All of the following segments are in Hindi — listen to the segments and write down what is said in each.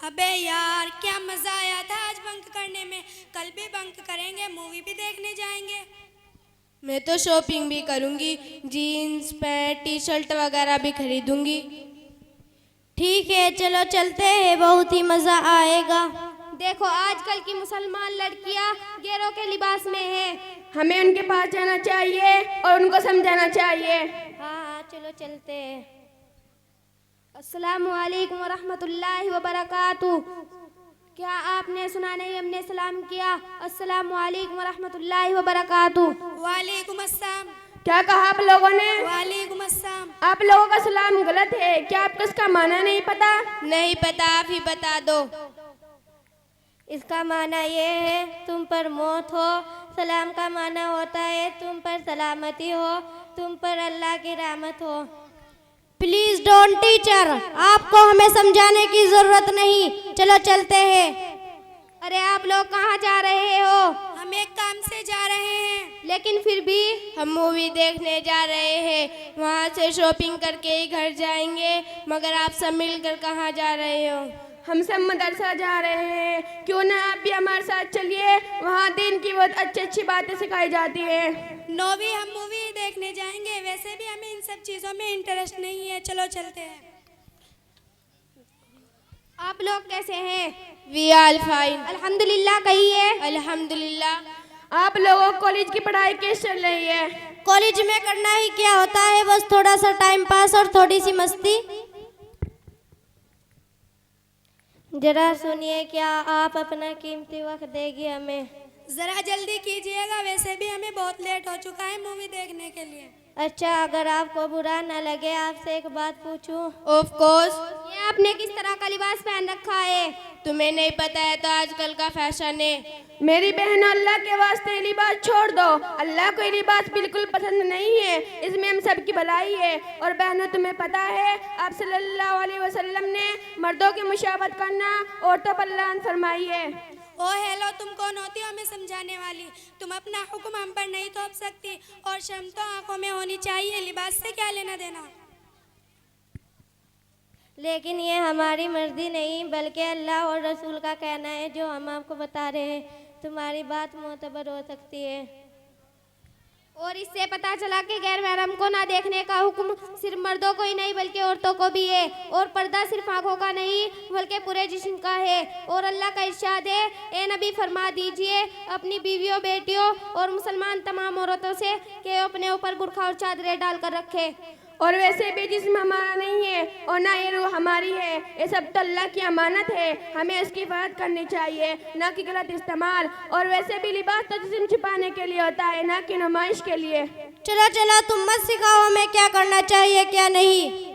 अबे यार क्या मजा आया था आज बंक करने में। कल भी बंक करेंगे, मूवी भी देखने जाएंगे। मैं तो शॉपिंग भी करूंगी, जीन्स पैंट टी शर्ट वगैरह भी खरीदूंगी। ठीक है चलो चलते हैं, बहुत ही मज़ा आएगा। देखो आजकल की मुसलमान लड़कियां गैरों के लिबास में हैं। हमें उनके पास जाना चाहिए और उनको समझाना चाहिए। हाँ चलो चलते हैं। अस्सलामु अलैकुम वरहमतुल्लाहि वबरकातुह। क्या आपने सुना नहीं, हमने सलाम किया। अस्सलामु अलैकुम वरहमतुल्लाहि वबरकातुह। वालेकुम अस्सलाम। क्या कहा आप लोगों ने? वालेकुम अस्सलाम। आप लोगों का सलाम गलत है। क्या आपको इसका माना नहीं पता? नहीं पता, आप ही बता दो। इसका माना ये है तुम पर मौत हो। सलाम का माना होता है तुम पर सलामती हो, तुम पर अल्लाह की रहमत हो। प्लीज डोंट टीचर, आपको हमें समझाने की जरूरत नहीं, चलो चलते हैं। अरे आप लोग कहाँ जा रहे हो? हम एक काम से जा रहे हैं। लेकिन फिर भी हम मूवी देखने जा रहे हैं, वहाँ से शॉपिंग करके ही घर जाएंगे। मगर आप सब मिलकर कहाँ जा रहे हो? हम सब मदरसा जा रहे हैं, क्यों ना आप भी हमारे साथ चलिए। वहाँ दिन की बहुत अच्छी अच्छी बातें सिखाई जाती है। नौवीं हम मूवी देखने जाएंगे, वैसे भी हमें इन सब चीज़ों में इंटरेस्ट नहीं है। चलो चलते हैं। आप लोग कैसे हैं? We are fine. अल्हम्दुलिल्लाह कहिए। अल्हम्दुलिल्लाह। आप लोगों को कॉलेज की पढ़ाई कैसे चल रही है? कॉलेज में करना ही क्या होता है, बस थोड़ा सा टाइम पास और थोड़ी सी मस्ती। जरा सुनिए, क्या आप अपना कीमती वक्त देगी हमें? ज़रा जल्दी कीजिएगा, वैसे भी हमें बहुत लेट हो चुका है मूवी देखने के लिए। अच्छा अगर आपको बुरा न लगे आपसे एक बात पूछूं? Of course. ये आपने किस तरह का लिबास पहन रखा है? तुम्हें नहीं पता है तो आजकल का फैशन है। मेरी बहन, अल्लाह के वास्ते ये लिबास छोड़ दो। अल्लाह को ये लिबास बिल्कुल पसंद नहीं है, इसमें हम सबकी भलाई है। और बहनों तुम्हें पता है आप सल्लल्लाहु अलैहि वसल्लम ने मर्दों की मुशावरत करना औरतों पर लान फरमाई है। ओ हेलो, तुम कौन होती हो हमें समझाने वाली? तुम अपना हुक्म हम पर नहीं थोप सकती, और शर्म तो आंखों में होनी चाहिए। लिबास से क्या लेना देना? लेकिन ये हमारी मर्जी नहीं बल्कि अल्लाह और रसूल का कहना है, जो हम आपको बता रहे हैं। तुम्हारी बात मोतबर हो सकती है। और इससे पता चला कि गैर महरम को ना देखने का हुक्म सिर्फ मर्दों को ही नहीं बल्कि औरतों को भी है। और पर्दा सिर्फ आंखों का नहीं बल्कि पूरे जिस्म का है। और अल्लाह का इरशाद है, ए नबी फरमा दीजिए अपनी बीवियों, बेटियों और मुसलमान तमाम औरतों से कि अपने ऊपर बुर्खा और चादरें डाल कर रखे। और वैसे भी जिस्म हमारा नहीं है और ना ये रूह हमारी है, ये सब तो अल्लाह की अमानत है। हमें इसकी हिफाजत करनी चाहिए, ना कि गलत इस्तेमाल। और वैसे भी लिबास तो जिस्म छुपाने के लिए होता है, ना कि नुमाइश के लिए। चलो चलो तुम मत सिखाओ हमें क्या करना चाहिए क्या नहीं।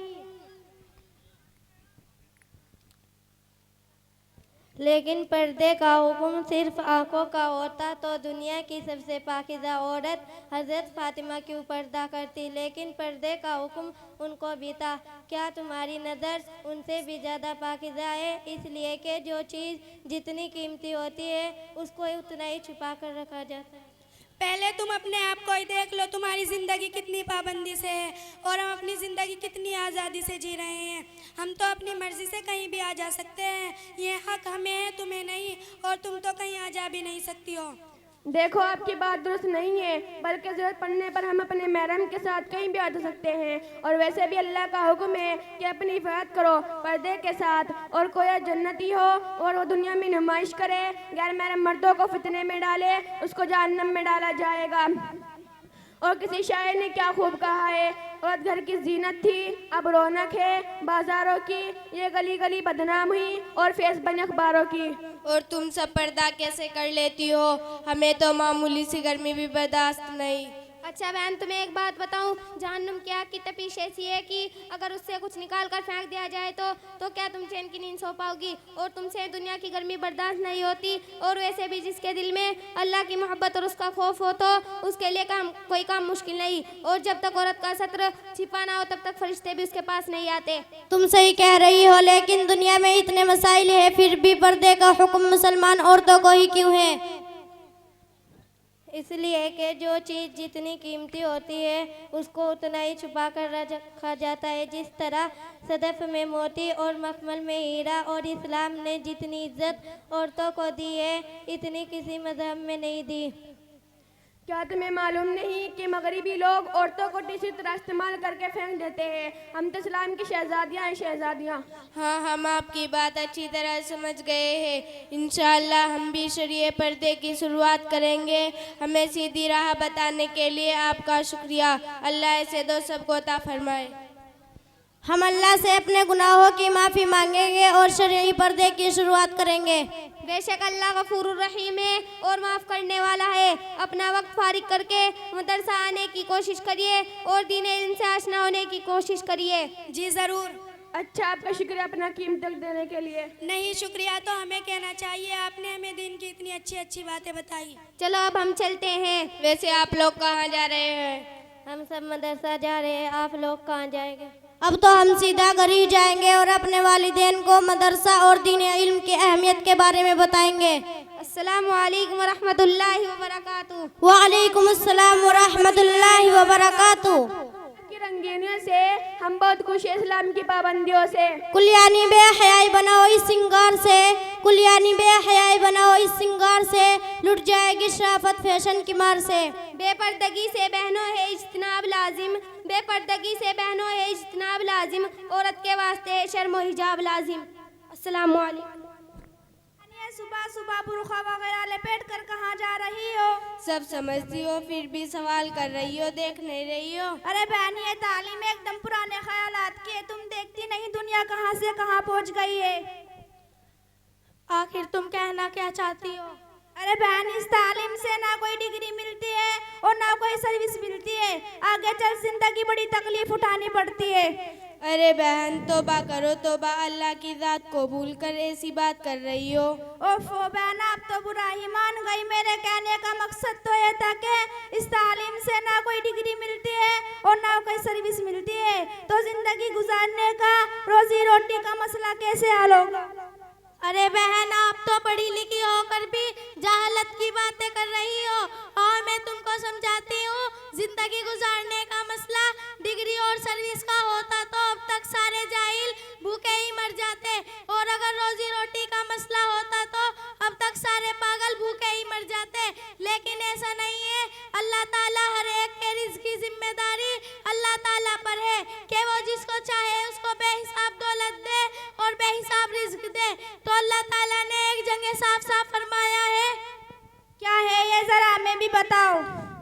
लेकिन पर्दे का हुक्म सिर्फ आंखों का होता तो दुनिया की सबसे पाकीज़ा औरत हज़रत फातिमा क्यों पर्दा करती। लेकिन पर्दे का हुक्म उनको भी था। क्या तुम्हारी नज़र उनसे भी ज़्यादा पाकीज़ा है? इसलिए कि जो चीज़ जितनी कीमती होती है उसको उतना ही छुपा कर रखा जाता है। पहले तुम अपने आप को ही देख लो, तुम्हारी ज़िंदगी कितनी पाबंदी से है और हम अपनी ज़िंदगी कितनी आज़ादी से जी रहे हैं। हम तो अपनी मर्ज़ी से कहीं भी आ जा सकते हैं, ये हक हमें है, तुम्हें नहीं। और तुम तो कहीं आ जा भी नहीं सकती हो। देखो आपकी बात दुरुस्त नहीं है, बल्कि ज़रूरत पड़ने पर हम अपने महरम के साथ कहीं भी आ जा सकते हैं। और वैसे भी अल्लाह का हुक्म है कि अपनी हिफाजत करो पर्दे के साथ। और कोई जन्नती हो और वो दुनिया में नुमाइश करे, गैर महरम मर्दों को फितने में डाले, उसको जहन्नम में डाला जाएगा। और किसी शायर ने क्या खूब कहा है, औरत घर की जीनत थी अब रौनक है बाजारों की, ये गली गली बदनाम हुई और फेस बने अखबारों की। और तुम सब पर्दा कैसे कर लेती हो? हमें तो मामूली सी गर्मी भी बर्दाश्त नहीं। अच्छा बहन तुम्हें एक बात बताऊं, जहन्नुम की आग की तपिश ऐसी है कि अगर उससे कुछ निकाल कर फेंक दिया जाए तो क्या तुम चैन की नींद सो पाओगी? और तुमसे दुनिया की गर्मी बर्दाश्त नहीं होती। और वैसे भी जिसके दिल में अल्लाह की मोहब्बत और उसका खौफ हो तो उसके लिए कोई काम मुश्किल नहीं। और जब तक औरत का सत्र छिपा ना हो तब तक फरिश्ते भी उसके पास नहीं आते। तुम सही कह रही हो, लेकिन दुनिया में इतने मसाइल है फिर भी पर्दे का हुक्म मुसलमान औरतों को ही क्यों है? इसलिए कि जो चीज़ जितनी कीमती होती है उसको उतना ही छुपा कर रखा जाता है। जिस तरह सदफ में मोती और मखमल में हीरा, और इस्लाम ने जितनी इज्जत औरतों को दी है इतनी किसी मजहब में नहीं दी। क्या तुम्हें मालूम नहीं कि मगरिबी लोग औरतों को टिश्यू तरह इस्तेमाल करके फेंक देते हैं? हम तो इस्लाम की शहजादियाँ हैं, शहजादियाँ। हाँ, हम आपकी बात अच्छी तरह समझ गए हैं। इंशाअल्लाह हम भी शरीय पर्दे की शुरुआत करेंगे। हमें सीधी राह बताने के लिए आपका शुक्रिया। अल्लाह ऐसे दो सबको अता फरमाए। हम अल्लाह से अपने गुनाहों की माफ़ी मांगेंगे और शरई पर्दे की शुरुआत करेंगे। बेशक अल्लाह गफूरुर रहीम है और माफ़ करने वाला है। अपना वक्त फारिग करके मदरसा आने की कोशिश करिए और दीन इल्म से आशना होने की कोशिश करिए। जी ज़रूर। अच्छा, आपका शुक्रिया अपना कीमत वक्त देने के लिए। नहीं, शुक्रिया तो हमें कहना चाहिए, आपने हमें दिन की इतनी अच्छी अच्छी बातें बताई। चलो अब हम चलते हैं। वैसे आप लोग कहाँ जा रहे हैं? हम सब मदरसा जा रहे हैं, आप लोग कहाँ जाएंगे? अब तो हम सीधा घर ही जाएंगे और अपने वालिदैन को मदरसा और दीन इल्म की अहमियत के बारे में बताएंगे। अस्सलामु अलैकुम व रहमतुल्लाहि व बरकातुहू। वालेकुम अस्सलाम व रहमतुल्लाहि व बरकातुहू। की रंगीनियों से हम बहुत खुश हैं, इस्लाम की पाबंदियों से। कुलियानी बेहयाई बनाओ इस सिंगार से, कुलियानी बेहयाई बनाओ इस सिंगार से, लुट जाएगी शराफत फैशन की मार से। बेपर्दगी से बहनों है इज्तिनाब लाजिम, बेपर्दगी से बहनों है इज्तिनाब लाजिम, औरत के वास्ते है शर्म व हिजाब लाजिम। अस्सलामु अलैकुम। सुबह सुबह बुरखा वगैरह लपेट कर कहाँ जा रही हो? सब समझती हो फिर भी सवाल कर रही हो, देख नहीं रही हो? अरे बहन, ये तालीम एकदम पुराने ख्यालात की है। तुम देखती नहीं दुनिया कहाँ से कहाँ पहुँच गई है। आखिर तुम कहना क्या चाहती हो? अरे बहन, इस तालीम से ना कोई डिग्री मिलती है और ना कोई सर्विस मिलती है। आगे चल जिंदगी बड़ी तकलीफ उठानी पड़ती है। अरे बहन, तौबा करो तौबा, अल्लाह की ज़ात को भूल कर ऐसी बात कर रही हो। ओफो बहन, आप तो बुरा ही मान गई। मेरे कहने का मकसद तो ये था कि इस तालीम से ना कोई डिग्री मिलती है और ना कोई सर्विस मिलती है, तो जिंदगी गुजारने का, रोजी रोटी का मसला कैसे हल होगा? अरे बहन, आप तो पढ़ी लिखी होकर भी जहालत की बातें कर रही हो। और मैं तुमको समझाती हूँ, जिंदगी गुजारने का मसला डिग्री और सर्विस का होता तो अब तक सारे जाहिल भूखे ही मर जाते, और अगर रोजी रोटी का मसला होता तो अब तक सारे पागल भूखे ही मर जाते। लेकिन ऐसा नहीं है। अल्लाह ताला हर एक के रिज़्क़ की जिम्मेदारी अल्लाह ताला पर है कि वो जिसको चाहे उसको बेहिसाब दौलत दे और बेहिसाब रिज़्क़ दे। तो अल्लाह ताला ने एक जगह साफ साफ फरमाया है। क्या है ये, जरा हमें भी बताओ।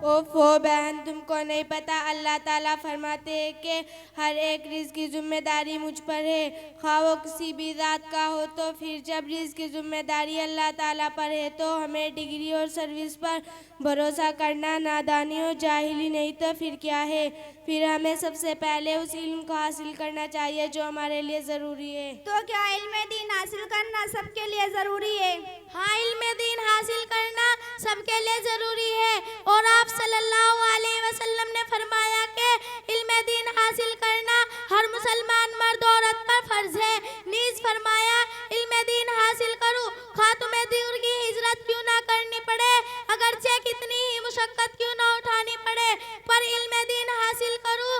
ओफो बहन, तुमको नहीं पता? अल्लाह ताला फरमाते हैं कि हर एक रिज़्क़ की जिम्मेदारी मुझ पर है, खा वो किसी भी ज़ात का हो। तो फिर जब रिज़्क़ की जिम्मेदारी अल्लाह ताला पर है तो हमें डिग्री और सर्विस पर भरोसा करना नादानी और जाहिली नहीं तो फिर क्या है? फिर हमें सबसे पहले उस इल्म को हासिल करना चाहिए जो हमारे लिए ज़रूरी है। तो क्या इल्म दीन हासिल करना सबके लिए ज़रूरी है? हाँ, इल्म दीन हासिल करना सबके लिए ज़रूरी है। और आप सल्लल्लाहु अलैहि वसल्लम ने फरमाया कि इल्म दीन हासिल करना हर मुसलमान मर्द औरत पर फ़र्ज है। नीज़ फरमाया, इल्म दीन हासिल करूँ खा तुम्हें दूर की हिजरत क्यों ना करनी पड़े, अगरचे कितनी ही मुशक्क़त क्यों ना उठानी पड़े, पर इल्म दीन हासिल करूँ।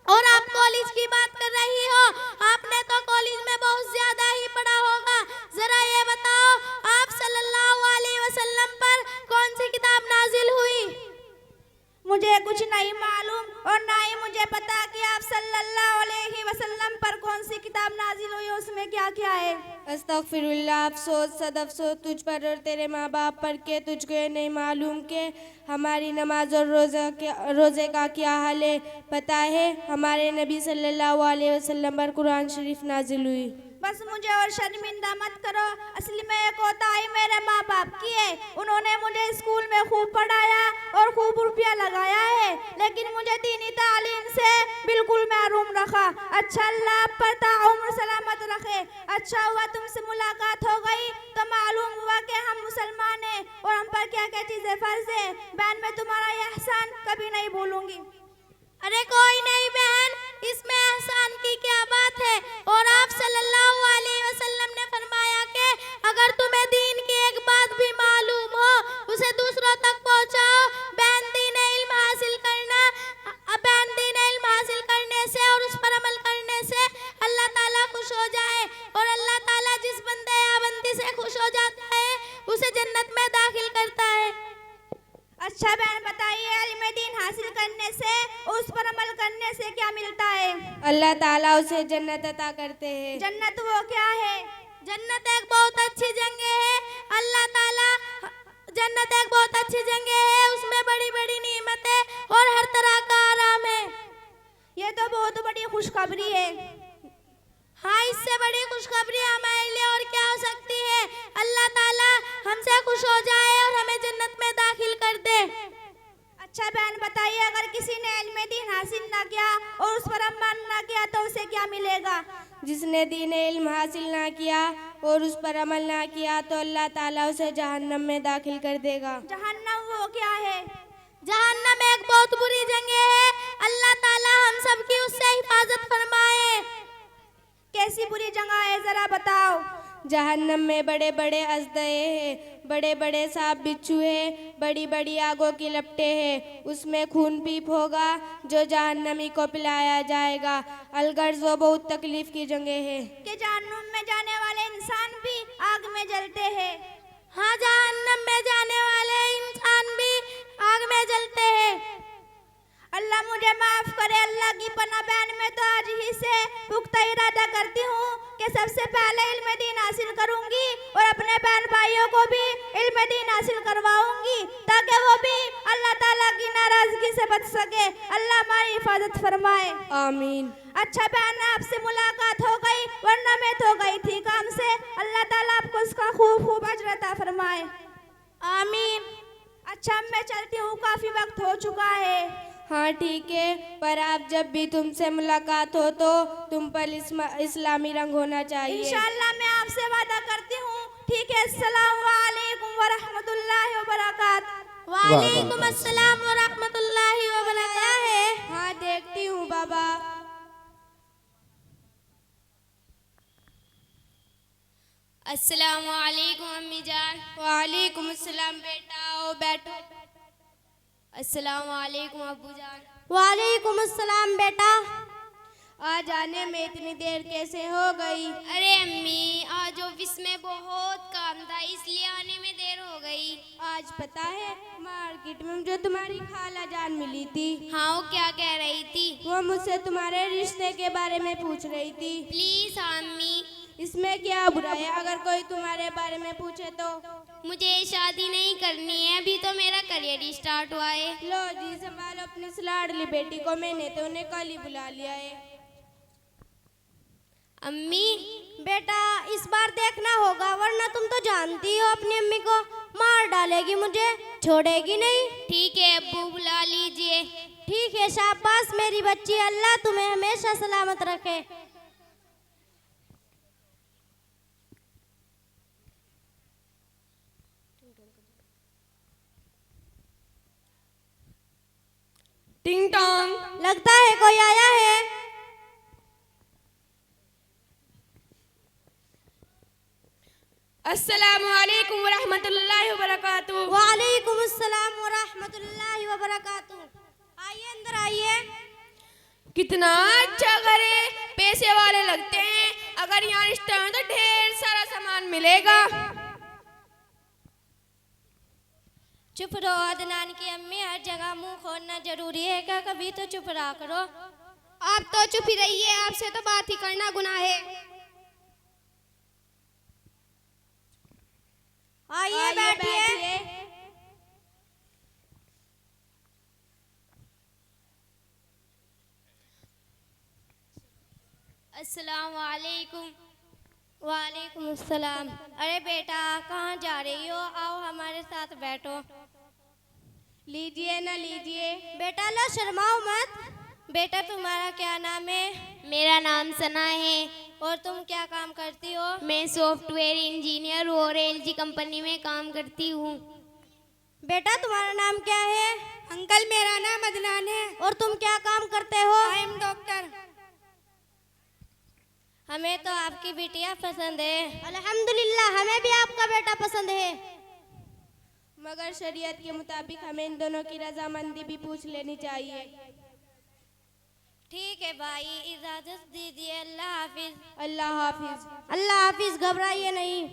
और आप कॉलेज की बात कर रही हो, आपने तो कॉलेज में बहुत ज़्यादा ही पढ़ा होगा। ज़रा ये बताओ, आप सल्लल्लाहु अलैहि वसल्लम पर कौन सी किताब नाजिल हुई? मुझे कुछ नहीं मालूम और ना ही मुझे पता कि आप सल्लल्लाहु अलैहि वसल्लम पर कौन सी किताब नाजिल हुई, उसमें क्या क्या है। अस्तगफिरुल्लाह, अफसोस सद अफसोस तुझ पर और तेरे माँ बाप पर के तुझको ये नहीं मालूम कि हमारी नमाज और रोज़े का क्या हाल है। पता है हमारे नबी सल्लल्लाहु अलैहि वसल्लम पर कुरान शरीफ नाजिल हुई। बस मुझे और शर्मिंदा मत करो। असली में एक कोताही मेरे माँ बाप की है। उन्होंने मुझे स्कूल में खूब पढ़ाया और खूब रुपया लगाया है, लेकिन मुझे दीनी तालीम से बिल्कुल महरूम रखा। अच्छा, अल्लाह आप पर ताउम्र सलामत रखे। अच्छा हुआ तुमसे मुलाकात हो गई तो मालूम हुआ कि हम मुसलमान हैं और हम पर क्या क्या चीज़ें फ़र्ज है। बहन, मैं तुम्हारा यह एहसान कभी नहीं भूलूंगी। अरे कोई नहीं बहन, इसमें एहसान की क्या बात है। और आप सल्लल्लाहु अलैहि वसल्लम ने फरमाया कि अगर तुम्हें दीन की एक बात भी मालूम हो उसे दूसरों तक पहुंचाओ जन्नत में दाखिल करता है। अच्छा बहन बताइए, इल्म दीन हासिल करने से और उस पर अमल करने से क्या मिलता है? अल्लाह ताला उसे जन्नत अता करते हैं। जन्नत वो क्या है? जन्नत एक बहुत अच्छी जगह है। अल्लाह ताला जन्नत एक बहुत अच्छी जगह है, उसमें बड़ी बड़ी नेमतें और हर तरह का आराम है। ये तो बहुत बड़ी खुशखबरी है। हाँ, इससे बड़ी खुशखबरी हमारे लिए और क्या हो सकती है। अल्लाह ताला हमसे खुश हो जाए और हमें जन्नत में दाखिल कर दे। अच्छा बहन बताइए, अगर किसी ने इल्म दीन हासिल ना किया और उस पर अमल ना किया तो उसे क्या मिलेगा? जिसने दीन इल्म हासिल ना किया और उस पर अमल ना किया तो अल्लाह ताला उसे जहन्नम में दाखिल कर देगा। जहन्नम वो क्या है? जहन्नम एक बहुत बुरी जगह है। अल्लाह ताला हम सब की उससे हिफाजत फरमाए। कैसी बुरी जगह है, जरा बताओ। जहन्नम में बड़े बड़े अजदे हैं, बड़े बड़े सांप बिच्छू है, बड़ी बड़ी आगों की लपटें हैं। उसमें खून पीप होगा जो जहन्नमी को पिलाया जाएगा। अलगर्ज वो बहुत तकलीफ की जगह है। कि जहन्नुम में जाने वाले इंसान भी आग में जलते हैं। हाँ, जहन्नम में जाने वाले इंसान भी आग में जलते हैं। अल्लाह मुझे माफ करे, अल्लाह की पनाह। बहन मैं तो आज ही से पुख्ता इरादा करती हूँ कि सबसे पहले इल्म दीन हासिल करूँगी और अपने बहन भाइयों को भी इल्म दीन हासिल करवाऊंगी ताकि वो भी अल्लाह ताला की नाराजगी से बच सके। अल्लाह हमारी हिफाजत फरमाए, आमीन। अच्छा बहन आपसे मुलाकात हो गई, वरना मैं तो गई थी काम से। अल्लाह ताला आपको उसका खूब खूब अजर अता फरमाए, आमीन। अच्छा मैं चलती हूँ, काफी वक्त हो चुका है। हाँ ठीक है, पर आप जब भी तुमसे मुलाकात हो तो तुम पर इस्लामी रंग होना चाहिए। इंशाअल्लाह मैं आपसे वादा करती हूँ। ठीक है, अस्सलाम वालेकुम व रहमतुल्लाहि व बरकात। वालेकुम अस्सलाम व रहमतुल्लाहि व बरकातहू। हाँ देखती हूँ बाबा। अस्सलाम वालेकुम अम्मी जान। वालेकुम अस्सलाम बेटा, आओ बैठो। अस्सलाम वालेकुम अब्बू जान। वालेकुम अस्सलाम बेटा। आज आने में इतनी देर कैसे हो गई? अरे अम्मी, आज ऑफिस में बहुत काम था इसलिए आने में देर हो गई। आज पता है मार्केट में जो तुम्हारी खाला जान मिली थी, हाँ, वो क्या कह रही थी? वो मुझसे तुम्हारे रिश्ते के बारे में पूछ रही थी। प्लीज अम्मी, इसमें क्या बुरा है अगर कोई तुम्हारे बारे में पूछे तो? मुझे शादी नहीं करनी है, अभी तो मेरा करियर ही स्टार्ट हुआ है। लो जी संभालो अपनी इस लाडली बेटी को, मैंने तो उन्हें कल ही बुला लिया है। अम्मी, बेटा इस बार देखना होगा, वरना तुम तो जानती हो अपनी अम्मी को, मार डालेगी, मुझे छोड़ेगी नहीं। ठीक है अब्बू, बुला लीजिए। ठीक है, शाबाश मेरी बच्ची, अल्लाह तुम्हें हमेशा सलामत रखे। टिंग टोंग, लगता है कोई आया है। अस्सलामु अलैकुम व रहमतुल्लाहि व बरकातुहू। वालेकुम अस्सलाम व रहमतुल्लाहि व बरकातुहू। आइए अंदर आइए। कितना अच्छा घर है, पैसे वाले लगते हैं। अगर यहाँ रिश्ता है तो ढेर सारा सामान मिलेगा। चुप रहो, अदनान की अम्मी, हर जगह मुंह खोलना जरूरी है क्या? कभी तो चुप रहा करो। आप तो चुप ही रहिए, आपसे तो बात ही करना गुनाह है। आइए बैठिए। अस्सलाम वालेकुम। वालेकुम अस्सलाम। अरे बेटा कहाँ जा रही हो? आओ हमारे साथ बैठो। लीजिए ना लीजिए। बेटा लो, शर्माओ मत। बेटा तुम्हारा क्या नाम है? मेरा नाम सना है। और तुम क्या काम करती हो? मैं सॉफ्टवेयर इंजीनियर और एलजी कंपनी में काम करती हूँ। बेटा तुम्हारा नाम क्या है? अंकल मेरा नाम अदनान है। और तुम क्या काम करते हो? I am doctor. हमें तो आपकी बिटिया पसंद है। अल्हम्दुलिल्लाह, हमें भी आपका बेटा पसंद है। मगर शरीयत के मुताबिक हमें इन दोनों की रजामंदी भी पूछ लेनी चाहिए। ठीक है भाई, इजाजत दीजिए। अल्लाह हाफिज। अल्लाह हाफिज। अल्लाह हाफिज, घबराइए नहीं।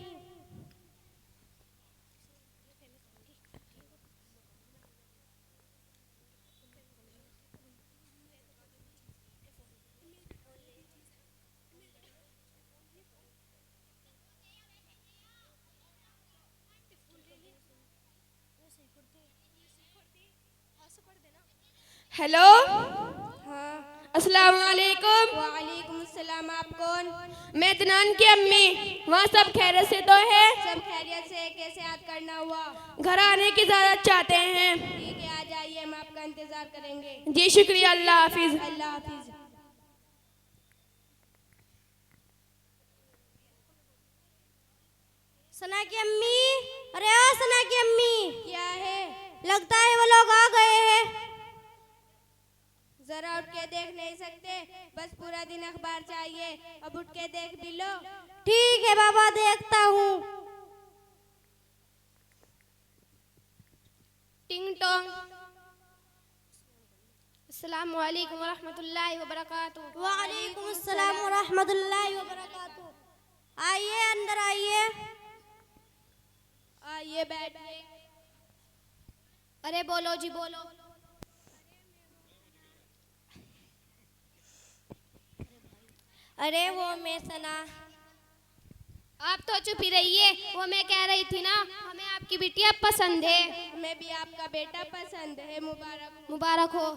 हेलो। हाँ। अस्सलाम वालेकुम। वालेकुम अस्सलाम। आप कौन? मैं अदनान की अम्मी। वहाँ सब खैरियत से तो है? सब खैरियत से। कैसे याद करना हुआ? घर आने की इजाज़त चाहते हैं। ठीक है, आ जाइए, हम आपका इंतजार करेंगे। जी शुक्रिया, अल्लाह हाफिज। अल्लाह हाफिज। सना की अम्मी, अरे ओ सना की अम्मी, क्या है? लगता है वो लोग आ गए हैं। जरा उठ के देख नहीं सकते? बस पूरा दिन अखबार चाहिए, अब उठ के देख भी लो। ठीक है बाबा, देखता हूँ। टिंग टोंग। अस्सलाम वालेकुम व रहमतुल्लाहि व बरकातुहू। वालेकुम अस्सलाम व रहमतुल्लाहि व बरकातुहू। आइए, अंदर आइए। आइए, बैठिए। अरे बोलो जी बोलो। अरे वो मैं सना। आप तो चुप ही रहिए। वो मैं कह रही थी ना, हमें आपकी बिटिया पसंद है। हमें भी आपका बेटा पसंद है। मुबारक। मुबारक हो।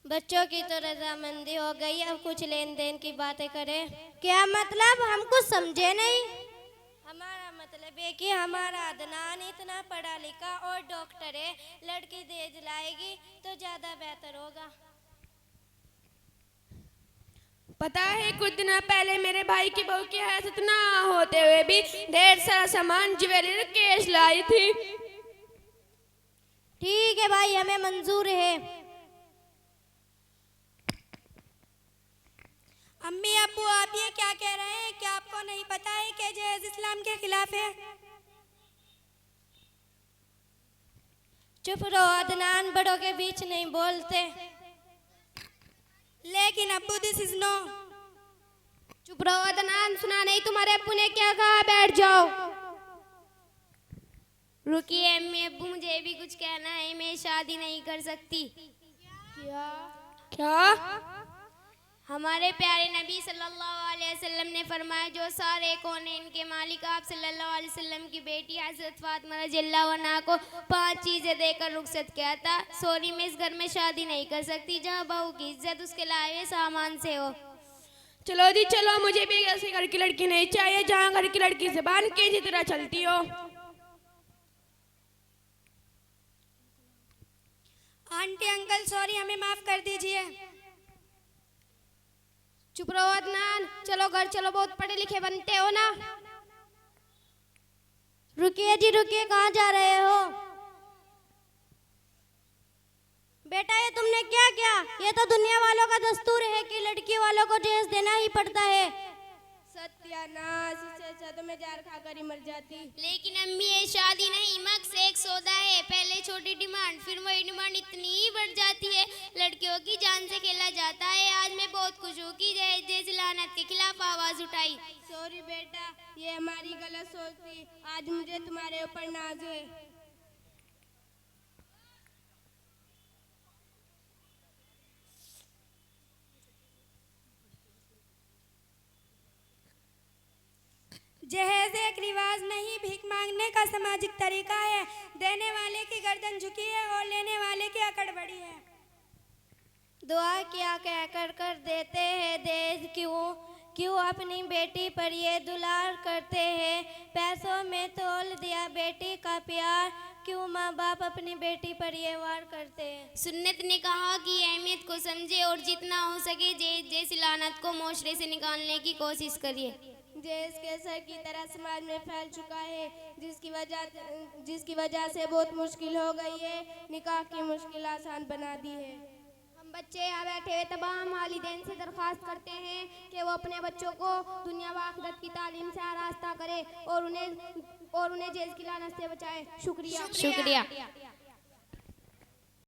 बच्चों की तो रजामंदी हो गई, अब कुछ लेन देन की बातें करें। क्या मतलब? हम कुछ समझे नहीं। हमारा मतलब है कि हमारा अदनान इतना पढ़ा लिखा और डॉक्टर है, लड़की दे दिलाएगी तो ज़्यादा बेहतर होगा। पता है कुछ दिन पहले मेरे भाई की बहू की हैसियत ना होते हुए भी ढेर सारा सामान ज्वेलरी केस लाई थी। ठीक है भाई, हमें मंजूर है। अम्मी अब्बू, आप ये क्या कह रहे हैं? क्या आपको नहीं पता है कि जहेज इस्लाम के खिलाफ है? चुप रहो अदनान, बड़ों के बीच नहीं बोलते। लेकिन अब्बू, दिस इज नो। चुप रहो अदनान, सुना नहीं तुम्हारे अब्बू ने क्या कहा? बैठ जाओ। रुकिए अम्मी अब्बू, मुझे भी कुछ कहना है। मैं शादी नहीं कर सकती। क्या? हमारे प्यारे नबी सल्लल्लाहु अलैहि वसल्लम ने फरमाया, जो सारे कौनैन के मालिक आप सल्लल्लाहु अलैहि वसल्लम की बेटी हज़रत फातिमा रज़ियल्लाहु अन्हा को 5 चीज़ें देकर रुखसत किया था। सॉरी, मैं इस घर में शादी नहीं कर सकती जहाँ बहू की इज्जत उसके लाए हुए सामान से हो। चलो जी चलो, मुझे भी ऐसी घर की लड़की नहीं चाहिए जहाँ घर की लड़की ज़बान की इसी तरह चलती हो। आंटी अंकल सॉरी, हमें माफ कर दीजिए। चुप रहो अदनान, चलो घर चलो, बहुत पढ़े लिखे बनते हो ना। रुकिए जी रुकिए, कहाँ जा रहे हो? बेटा, ये तुमने क्या किया? ये तो दुनिया वालों का दस्तूर है कि लड़की वालों को दहेज देना ही पड़ता है। सत्यानाश, इससे अच्छा तो मैं जार खाकर ही मर जाती। लेकिन अम्मी, ये शादी नहीं, मक्स एक सौदा है। पहले छोटी डिमांड, फिर वही डिमांड इतनी बढ़ जाती है, लड़कियों की जान से खेला जाता है। आज मैं बहुत खुश हूँ कि जहेज लानत के खिलाफ आवाज उठाई। सॉरी बेटा, ये हमारी गलत सोच थी। आज मुझे तुम्हारे ऊपर नाज है। जहेज एक रिवाज नहीं, भीख मांगने का सामाजिक तरीका है। देने वाले की गर्दन झुकी है और लेने वाले की अकड़ बड़ी है। दुआ क्या कह कर देते हैं दहेज, क्यों अपनी बेटी पर ये दुलार करते हैं। पैसों में तोल दिया बेटी का प्यार, क्यों माँ बाप अपनी बेटी पर ये वार करते हैं। सुन्नत ने कहा कि अहमियत को समझे और जितना हो सके जहेज जैसी लानत को माशरे से निकालने की कोशिश करिए। जहेज कैंसर की तरह समाज में फैल चुका है, जिसकी वजह से बहुत मुश्किल हो गई है। निकाह की मुश्किल आसान बना दी है। हम बच्चे यहाँ बैठे हुए तमाम वालिदैन से दरख्वास्त करते हैं कि वो अपने बच्चों को दुनिया व आखिरत की तालीम से आरास्ता करे और उन्हें जहेज की लानत से बचाए। शुक्रिया।